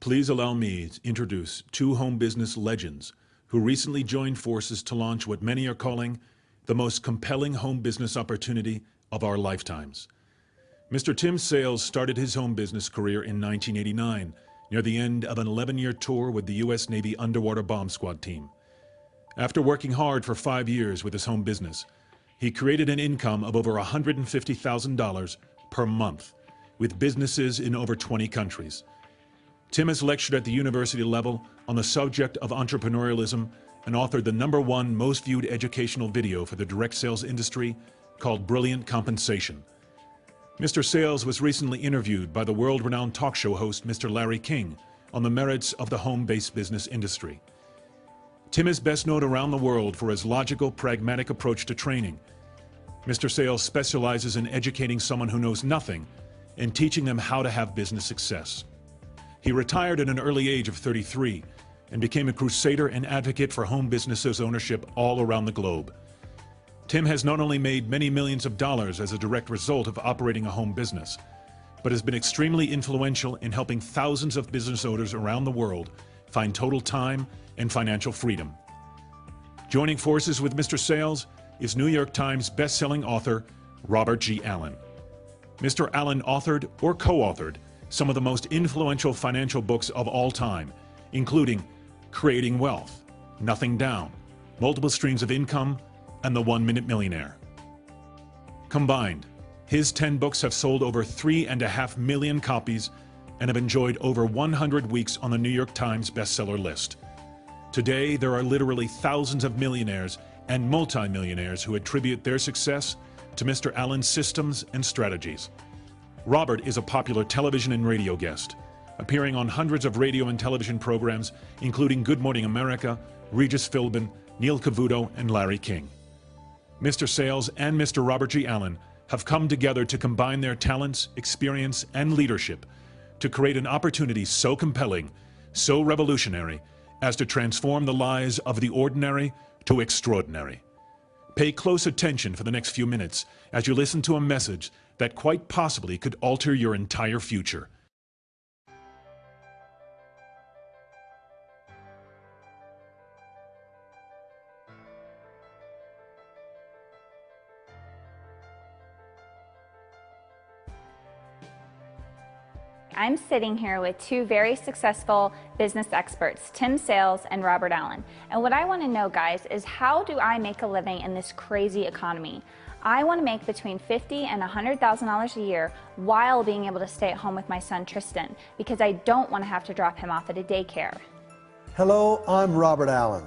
Please allow me to introduce two home business legends who recently joined forces to launch what many are calling the most compelling home business opportunity of our lifetimes. Mr. Tim Sales started his home business career in 1989, near the end of an 11-year tour with the U.S. Navy Underwater Bomb Squad team. After working hard for 5 years with his home business, he created an income of over $150,000 per month, with businesses in over 20 countries. Tim has lectured at the university level on the subject of entrepreneurialism and authored the #1 most viewed educational video for the direct sales industry called Brilliant Compensation. Mr. Sales was recently interviewed by the world-renowned talk show host Mr. Larry King on the merits of the home-based business industry. Tim is best known around the world for his logical, pragmatic approach to training. Mr. Sales specializes in educating someone who knows nothing and teaching them how to have business success. He retired at an early age of 33 and became a crusader and advocate for home businesses ownership all around the globe. Tim has not only made many millions of dollars as a direct result of operating a home business, but has been extremely influential in helping thousands of business owners around the world find total time and financial freedom. Joining forces with Mr. Sales is New York Times best-selling author Robert G. Allen. Mr. Allen authored or co-authored some of the most influential financial books of all time, including Creating Wealth, Nothing Down, Multiple Streams of Income, and The 1-Minute Millionaire. Combined, his 10 books have sold over 3.5 million copies and have enjoyed over 100 weeks on the New York Times bestseller list. Today, there are literally thousands of millionaires and multimillionaires who attribute their success to Mr. Allen's systems and strategies. Robert is a popular television and radio guest, appearing on hundreds of radio and television programs, including Good Morning America, Regis Philbin, Neil Cavuto, and Larry King. Mr. Sales and Mr. Robert G. Allen have come together to combine their talents, experience, and leadership to create an opportunity so compelling, so revolutionary, as to transform the lives of the ordinary to extraordinary. Pay close attention for the next few minutes as you listen to a message that quite possibly could alter your entire future. I'm sitting here with two very successful business experts, Tim Sales and Robert Allen. And what I want to know, guys, is how do I make a living in this crazy economy? I want to make between $50,000 and $100,000 a year while being able to stay at home with my son Tristan, because I don't want to have to drop him off at a daycare. Hello, I'm Robert Allen.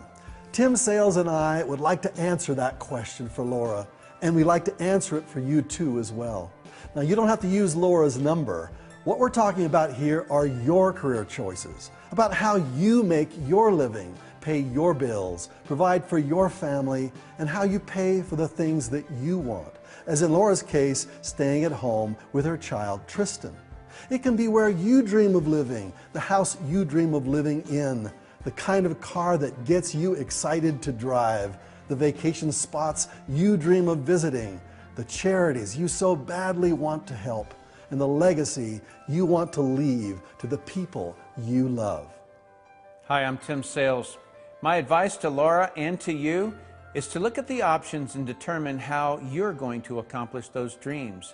Tim Sales and I would like to answer that question for Laura, and we'd like to answer it for you too as well. Now, you don't have to use Laura's number. What we're talking about here are your career choices, about how you make your living, pay your bills, provide for your family, and how you pay for the things that you want. As in Laura's case, staying at home with her child, Tristan. It can be where you dream of living, the house you dream of living in, the kind of car that gets you excited to drive, the vacation spots you dream of visiting, the charities you so badly want to help, and the legacy you want to leave to the people you love. Hi, I'm Tim Sales. My advice to Laura and to you is to look at the options and determine how you're going to accomplish those dreams.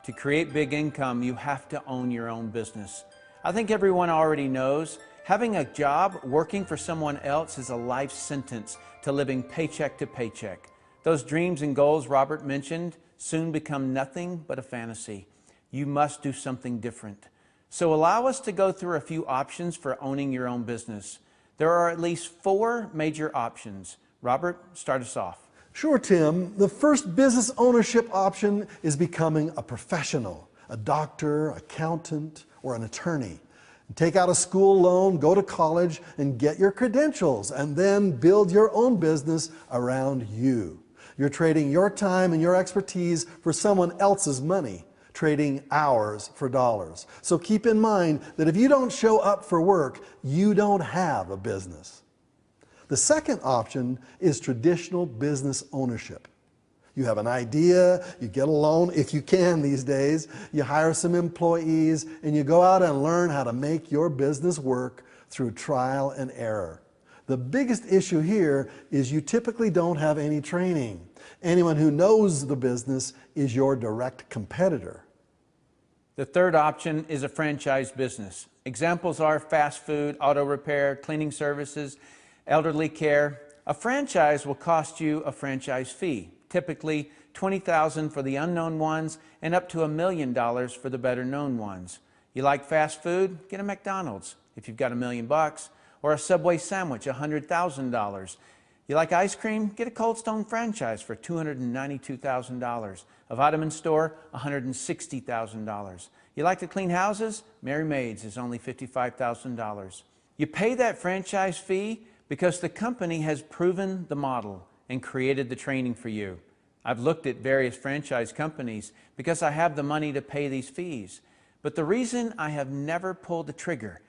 To create big income, you have to own your own business. I think everyone already knows having a job working for someone else is a life sentence to living paycheck to paycheck. Those dreams and goals Robert mentioned soon become nothing but a fantasy. You must do something different. So allow us to go through a few options for owning your own business. There are at least 4 major options. Robert, start us off. Sure, Tim. The first business ownership option is becoming a professional, a doctor, accountant, or an attorney. Take out a school loan, go to college, and get your credentials, and then build your own business around you. You're trading your time and your expertise for someone else's money, trading hours for dollars. So keep in mind that if you don't show up for work, you don't have a business. The second option is traditional business ownership. You have an idea, you get a loan, if you can these days, you hire some employees, and you go out and learn how to make your business work through trial and error. The biggest issue here is you typically don't have any training. Anyone who knows the business is your direct competitor. The third option is a franchise business. Examples are fast food, auto repair, cleaning services, elderly care. A franchise will cost you a franchise fee, typically $20,000 for the unknown ones and up to $1 million for the better known ones. You like fast food? Get a McDonald's if you've got $1 million, or a Subway sandwich, $100,000. You like ice cream? Get a Cold Stone franchise for $292,000. A vitamin store, $160,000. You like to clean houses? Mary Maid's is only $55,000. You pay that franchise fee because the company has proven the model and created the training for you. I've looked at various franchise companies because I have the money to pay these fees. But the reason I have never pulled the trigger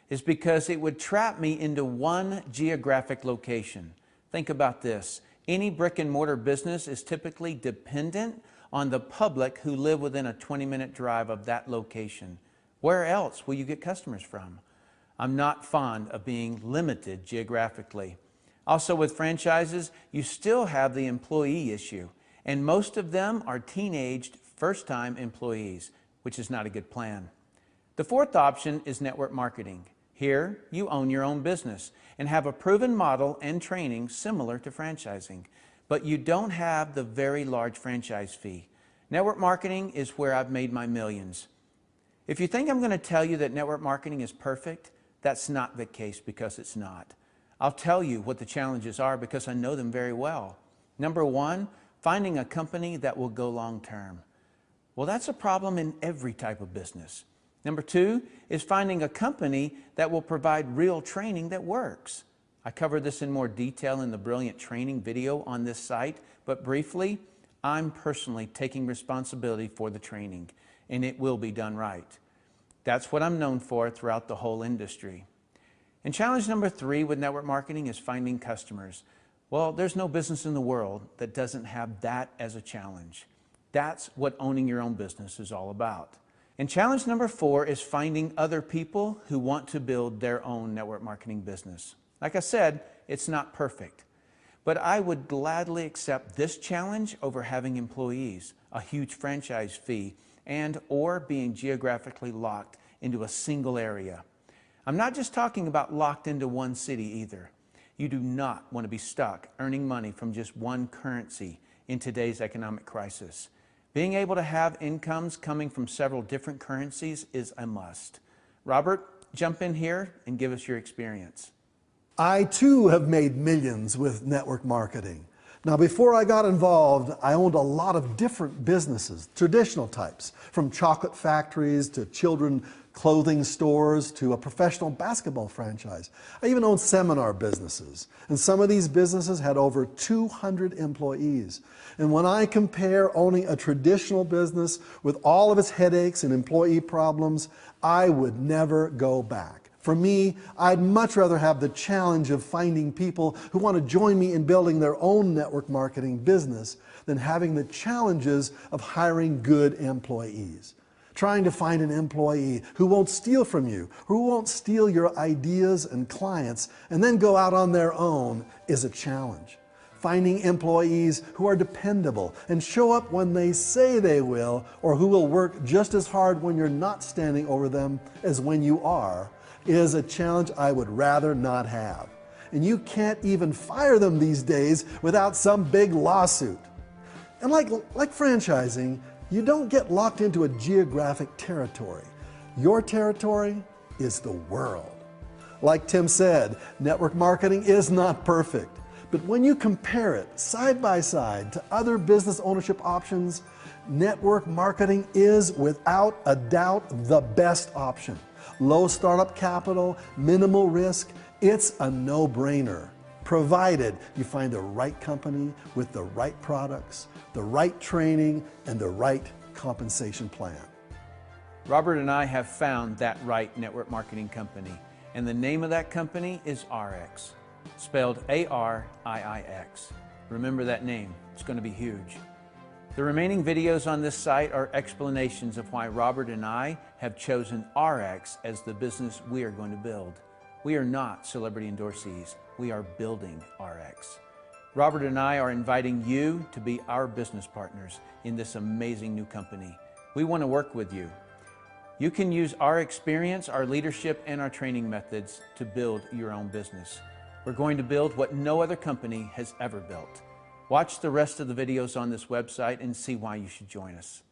is because it would trap me into one geographic location. Think about this. Any brick and mortar business is typically dependent on the public who live within a 20-minute drive of that location. Where else will you get customers from? I'm not fond of being limited geographically. Also with franchises, you still have the employee issue, and most of them are teenaged first-time employees, which is not a good plan. The fourth option is network marketing. Here, you own your own business and have a proven model and training similar to franchising, but you don't have the very large franchise fee. Network marketing is where I've made my millions. If you think I'm going to tell you that network marketing is perfect, that's not the case because it's not. I'll tell you what the challenges are because I know them very well. Number one, finding a company that will go long term. Well, that's a problem in every type of business. Number two is finding a company that will provide real training that works. I cover this in more detail in the brilliant training video on this site, but briefly, I'm personally taking responsibility for the training, and it will be done right. That's what I'm known for throughout the whole industry. And challenge number three with network marketing is finding customers. Well, there's no business in the world that doesn't have that as a challenge. That's what owning your own business is all about. And challenge number four is finding other people who want to build their own network marketing business. Like I said, it's not perfect, but I would gladly accept this challenge over having employees, a huge franchise fee, or being geographically locked into a single area. I'm not just talking about locked into one city either. You do not want to be stuck earning money from just one currency in today's economic crisis. Being able to have incomes coming from several different currencies is a must. Robert, jump in here and give us your experience. I too have made millions with network marketing. Now, before I got involved, I owned a lot of different businesses, traditional types, from chocolate factories to children clothing stores to a professional basketball franchise. I even owned seminar businesses, and some of these businesses had over 200 employees. And when I compare owning a traditional business with all of its headaches and employee problems, I would never go back. For me, I'd much rather have the challenge of finding people who want to join me in building their own network marketing business than having the challenges of hiring good employees. Trying to find an employee who won't steal from you, who won't steal your ideas and clients, and then go out on their own is a challenge. Finding employees who are dependable and show up when they say they will, or who will work just as hard when you're not standing over them as when you are, is a challenge I would rather not have. And you can't even fire them these days without some big lawsuit. And like franchising, you don't get locked into a geographic territory. Your territory is the world. Like Tim said, network marketing is not perfect. But when you compare it side by side to other business ownership options, network marketing is without a doubt the best option. Low startup capital, minimal risk, it's a no-brainer, provided you find the right company with the right products, the right training, and the right compensation plan. Robert and I have found that right network marketing company, and the name of that company is ARIIX, spelled A-R-I-I-X. Remember that name, it's going to be huge. The remaining videos on this site are explanations of why Robert and I have chosen ARIIX as the business we are going to build. We are not celebrity endorsees. We are building ARIIX. Robert and I are inviting you to be our business partners in this amazing new company. We want to work with you. You can use our experience, our leadership, and our training methods to build your own business. We're going to build what no other company has ever built. Watch the rest of the videos on this website and see why you should join us.